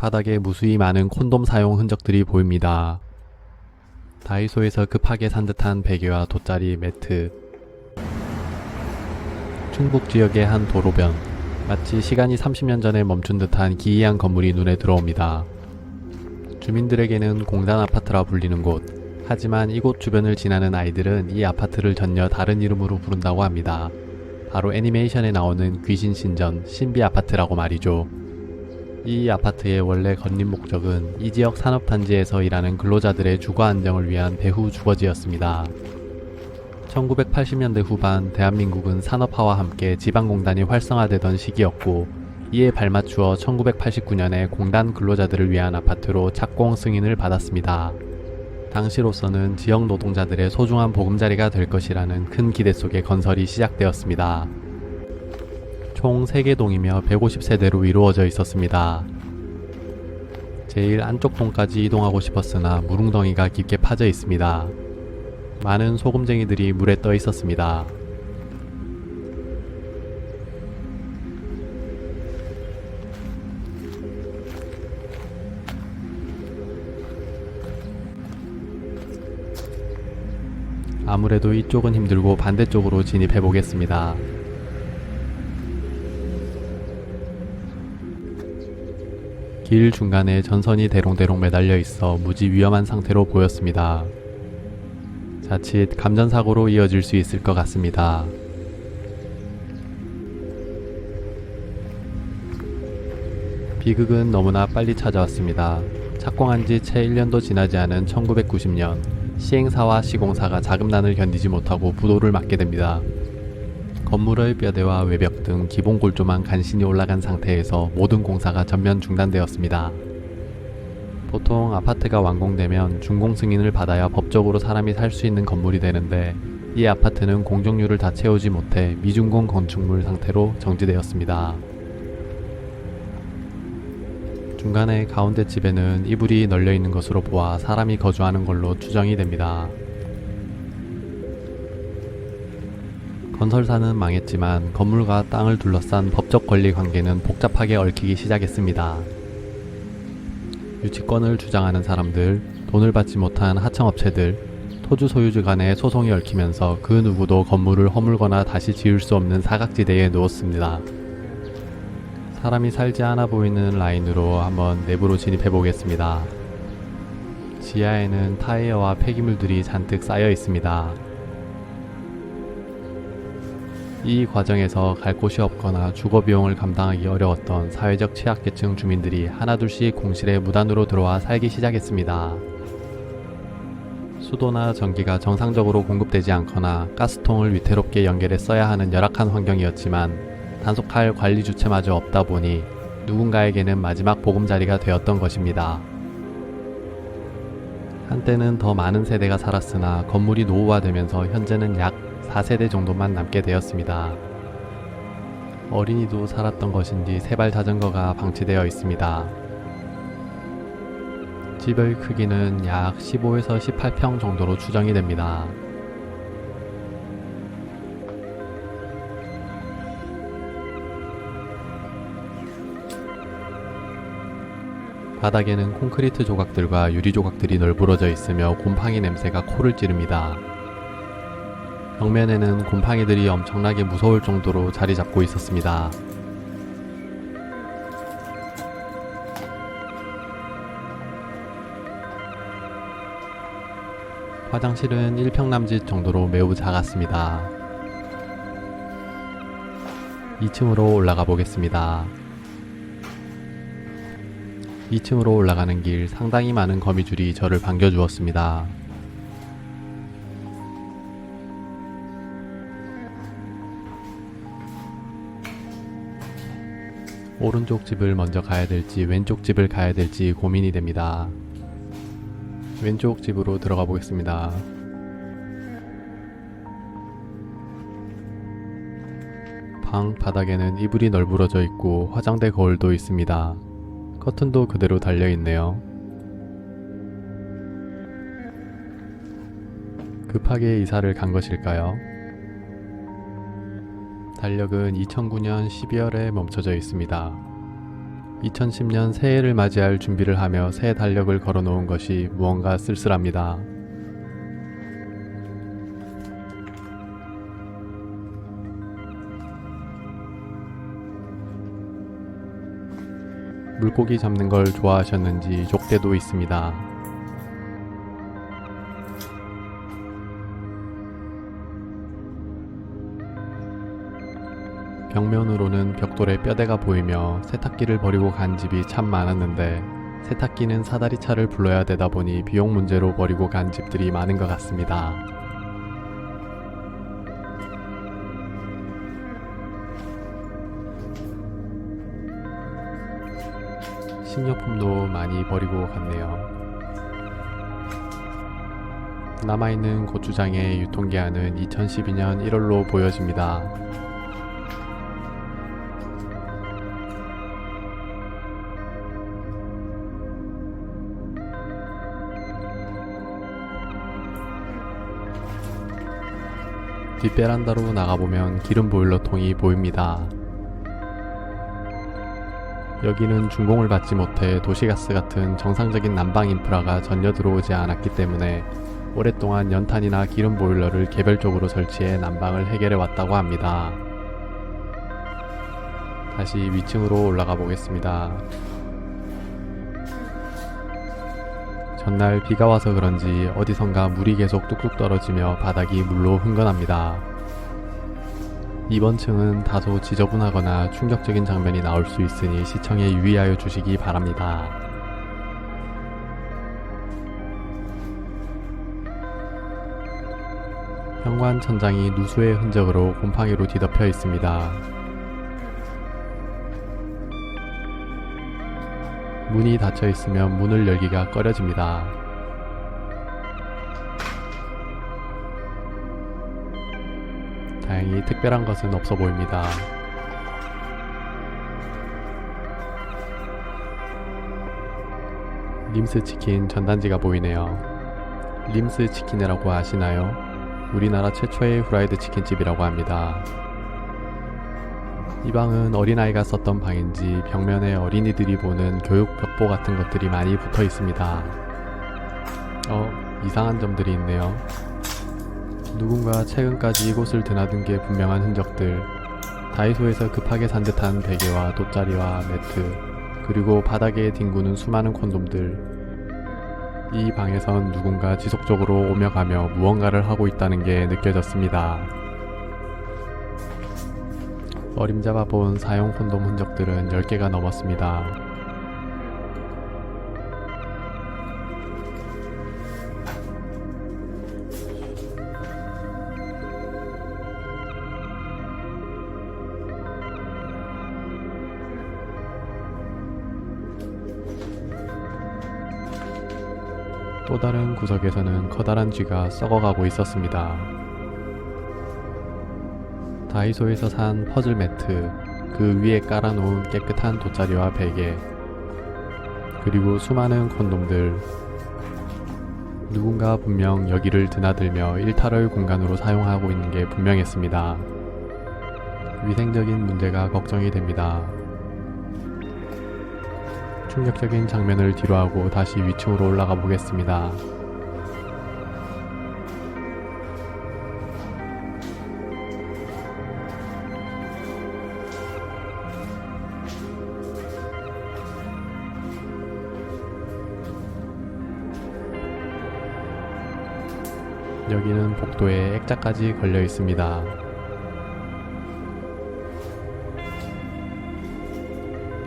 바닥에 무수히 많은 콘돔 사용 흔적들이 보입니다. 다이소에서 급하게 산 듯한 베개와 돗자리, 매트. 충북 지역의 한 도로변. 마치 시간이 30년 전에 멈춘 듯한 기이한 건물이 눈에 들어옵니다. 주민들에게는 공단 아파트라 불리는 곳. 하지만 이곳 주변을 지나는 아이들은 이 아파트를 전혀 다른 이름으로 부른다고 합니다. 바로 애니메이션에 나오는 귀신 신전, 신비 아파트라고 말이죠. 이 아파트의 원래 건립 목적은 이 지역 산업단지에서 일하는 근로자들의 주거 안정을 위한 배후 주거지였습니다. 1980년대 후반 대한민국은 산업화와 함께 지방공단이 활성화되던 시기였고, 이에 발맞추어 1989년에 공단 근로자들을 위한 아파트로 착공 승인을 받았습니다. 당시로서는 지역 노동자들의 소중한 보금자리가 될 것이라는 큰 기대 속에 건설이 시작되었습니다. 총 3개 동이며 150세대로 이루어져 있었습니다. 제일 안쪽 동까지 이동하고 싶었으나 무릉덩이가 깊게 파져 있습니다. 많은 소금쟁이들이 물에 떠 있었습니다. 아무래도 이쪽은 힘들고 반대쪽으로 진입해 보겠습니다. 길 중간에 전선이 대롱대롱 매달려 있어 무지 위험한 상태로 보였습니다. 자칫 감전사고로 이어질 수 있을 것 같습니다. 비극은 너무나 빨리 찾아왔습니다. 착공한 지 채 1년도 지나지 않은 1990년, 시행사와 시공사가 자금난을 견디지 못하고 부도를 맞게 됩니다. 건물의 뼈대와 외벽 등 기본 골조만 간신히 올라간 상태에서 모든 공사가 전면 중단되었습니다. 보통 아파트가 완공되면 준공 승인을 받아야 법적으로 사람이 살 수 있는 건물이 되는데, 이 아파트는 공정률을 다 채우지 못해 미준공 건축물 상태로 정지되었습니다. 중간에 가운데 집에는 이불이 널려 있는 것으로 보아 사람이 거주하는 걸로 추정이 됩니다. 건설사는 망했지만 건물과 땅을 둘러싼 법적 권리 관계는 복잡하게 얽히기 시작했습니다. 유치권을 주장하는 사람들, 돈을 받지 못한 하청업체들, 토지 소유주 간의 소송이 얽히면서 그 누구도 건물을 허물거나 다시 지을 수 없는 사각지대에 누웠습니다. 사람이 살지 않아 보이는 라인으로 한번 내부로 진입해 보겠습니다. 지하에는 타이어와 폐기물들이 잔뜩 쌓여 있습니다. 이 과정에서 갈 곳이 없거나 주거 비용을 감당하기 어려웠던 사회적 취약계층 주민들이 하나둘씩 공실에 무단으로 들어와 살기 시작했습니다. 수도나 전기가 정상적으로 공급되지 않거나 가스통을 위태롭게 연결해 써야 하는 열악한 환경이었지만, 단속할 관리 주체마저 없다 보니 누군가에게는 마지막 보금자리가 되었던 것입니다. 한때는 더 많은 세대가 살았으나 건물이 노후화되면서 현재는 약 4세대 정도만 남게 되었습니다. 어린이도 살았던 것인지 세발 자전거가 방치되어 있습니다. 집의 크기는 약 15에서 18평 정도로 추정이 됩니다. 바닥에는 콘크리트 조각들과 유리 조각들이 널브러져 있으며 곰팡이 냄새가 코를 찌릅니다. 벽면에는 곰팡이들이 엄청나게 무서울 정도로 자리 잡고 있었습니다. 화장실은 1평 남짓 정도로 매우 작았습니다. 2층으로 올라가 보겠습니다. 2층으로 올라가는 길, 상당히 많은 거미줄이 저를 반겨주었습니다. 오른쪽 집을 먼저 가야 될지 왼쪽 집을 가야 될지 고민이 됩니다. 왼쪽 집으로 들어가 보겠습니다. 방 바닥에는 이불이 널브러져 있고 화장대 거울도 있습니다. 커튼도 그대로 달려있네요. 급하게 이사를 간 것일까요? 달력은 2009년 12월에 멈춰져 있습니다. 2010년 새해를 맞이할 준비를 하며 새 달력을 걸어놓은 것이 무언가 쓸쓸합니다. 물고기 잡는 걸 좋아하셨는지 족대도 있습니다. 벽면으로는 벽돌에 뼈대가 보이며 세탁기를 버리고 간 집이 참 많았는데 세탁기는 사다리 차를 불러야 되다 보니 비용 문제로 버리고 간 집들이 많은 것 같습니다. 식료품도 많이 버리고 갔네요. 남아있는 고추장의 유통기한은 2012년 1월로 보여집니다. 뒷베란다로 나가보면 기름 보일러통이 보입니다. 여기는 준공을 받지 못해 도시가스 같은 정상적인 난방 인프라가 전혀 들어오지 않았기 때문에 오랫동안 연탄이나 기름 보일러를 개별적으로 설치해 난방을 해결해 왔다고 합니다. 다시 위층으로 올라가 보겠습니다. 전날 비가 와서 그런지 어디선가 물이 계속 뚝뚝 떨어지며 바닥이 물로 흥건합니다. 이번 층은 다소 지저분하거나 충격적인 장면이 나올 수 있으니 시청에 유의하여 주시기 바랍니다. 현관 천장이 누수의 흔적으로 곰팡이로 뒤덮여 있습니다. 문이 닫혀 있으면 문을 열기가 꺼려집니다. 다행히 특별한 것은 없어 보입니다. 림스 치킨 전단지가 보이네요. 림스 치킨이라고 아시나요? 우리나라 최초의 후라이드 치킨집이라고 합니다. 이 방은 어린아이가 썼던 방인지 벽면에 어린이들이 보는 교육 벽보 같은 것들이 많이 붙어 있습니다. 이상한 점들이 있네요. 누군가 최근까지 이곳을 드나든 게 분명한 흔적들, 다이소에서 급하게 산 듯한 베개와 돗자리와 매트, 그리고 바닥에 뒹구는 수많은 콘돔들. 이 방에선 누군가 지속적으로 오며 가며 무언가를 하고 있다는 게 느껴졌습니다. 어림잡아 본 사용 콘돔 흔적들은 10개가 넘었습니다. 또 다른 구석에서는 커다란 쥐가 썩어가고 있었습니다. 다이소에서 산 퍼즐 매트, 그 위에 깔아놓은 깨끗한 돗자리와 베개, 그리고 수많은 콘돔들. 누군가 분명 여기를 드나들며 일탈의 공간으로 사용하고 있는 게 분명했습니다. 위생적인 문제가 걱정이 됩니다. 충격적인 장면을 뒤로하고 다시 위층으로 올라가 보겠습니다. 여기는 복도에 액자까지 걸려 있습니다.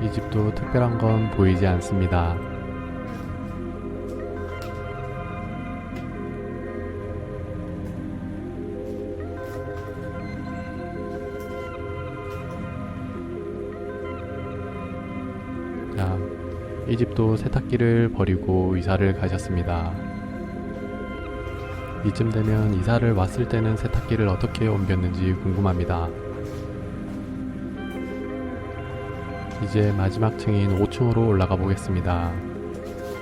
이 집도 특별한 건 보이지 않습니다. 자, 이 집도 세탁기를 버리고 이사를 가셨습니다. 이쯤 되면 이사를 왔을 때는 세탁기를 어떻게 옮겼는지 궁금합니다. 이제 마지막 층인 5층으로 올라가 보겠습니다.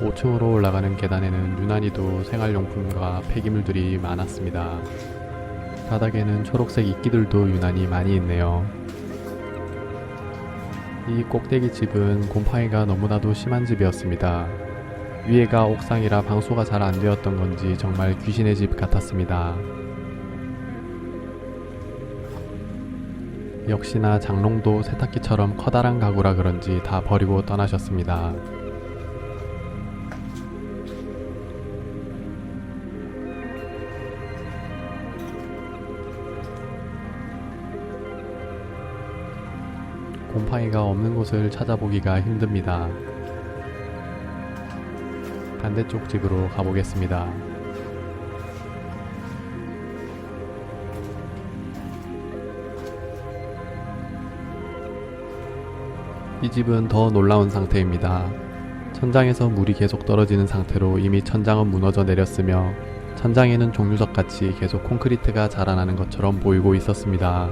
5층으로 올라가는 계단에는 유난히도 생활용품과 폐기물들이 많았습니다. 바닥에는 초록색 이끼들도 유난히 많이 있네요. 이 꼭대기 집은 곰팡이가 너무나도 심한 집이었습니다. 위에가 옥상이라 방수가 잘 안되었던 건지 정말 귀신의 집 같았습니다. 역시나 장롱도 세탁기처럼 커다란 가구라 그런지 다 버리고 떠나셨습니다. 곰팡이가 없는 곳을 찾아보기가 힘듭니다. 반대쪽 집으로 가보겠습니다. 이 집은 더 놀라운 상태입니다. 천장에서 물이 계속 떨어지는 상태로 이미 천장은 무너져 내렸으며 천장에는 종류석같이 계속 콘크리트가 자라나는 것처럼 보이고 있었습니다.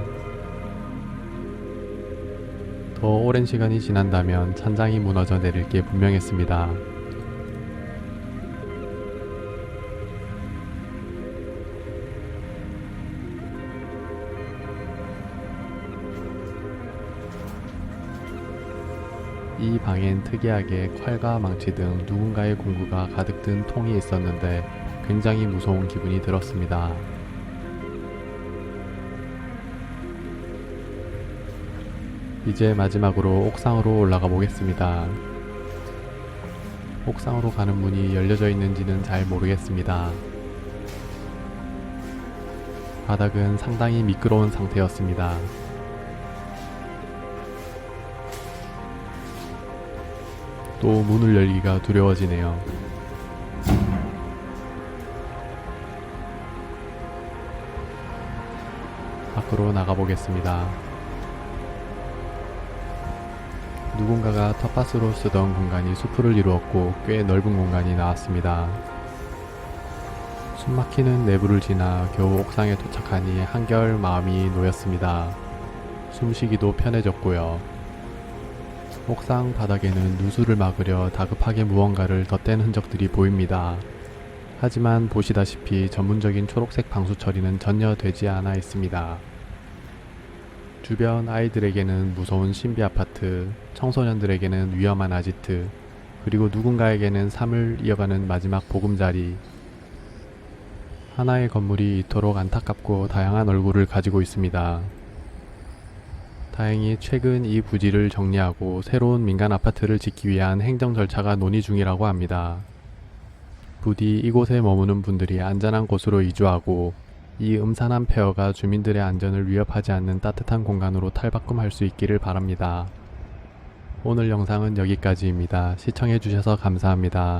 더 오랜 시간이 지난다면 천장이 무너져 내릴 게 분명했습니다. 이 방엔 특이하게 칼과 망치 등 누군가의 공구가 가득 든 통이 있었는데 굉장히 무서운 기분이 들었습니다. 이제 마지막으로 옥상으로 올라가 보겠습니다. 옥상으로 가는 문이 열려져 있는지는 잘 모르겠습니다. 바닥은 상당히 미끄러운 상태였습니다. 또 문을 열기가 두려워지네요. 밖으로 나가보겠습니다. 누군가가 텃밭으로 쓰던 공간이 숲을 이루었고 꽤 넓은 공간이 나왔습니다. 숨막히는 내부를 지나 겨우 옥상에 도착하니 한결 마음이 놓였습니다. 숨쉬기도 편해졌고요. 옥상 바닥에는 누수를 막으려 다급하게 무언가를 덧댄 흔적들이 보입니다. 하지만 보시다시피 전문적인 초록색 방수 처리는 전혀 되지 않아 있습니다. 주변 아이들에게는 무서운 신비 아파트, 청소년들에게는 위험한 아지트, 그리고 누군가에게는 삶을 이어가는 마지막 보금자리. 하나의 건물이 이토록 안타깝고 다양한 얼굴을 가지고 있습니다. 다행히 최근 이 부지를 정리하고 새로운 민간 아파트를 짓기 위한 행정 절차가 논의 중이라고 합니다. 부디 이곳에 머무는 분들이 안전한 곳으로 이주하고 이 음산한 폐허가 주민들의 안전을 위협하지 않는 따뜻한 공간으로 탈바꿈할 수 있기를 바랍니다. 오늘 영상은 여기까지입니다. 시청해주셔서 감사합니다.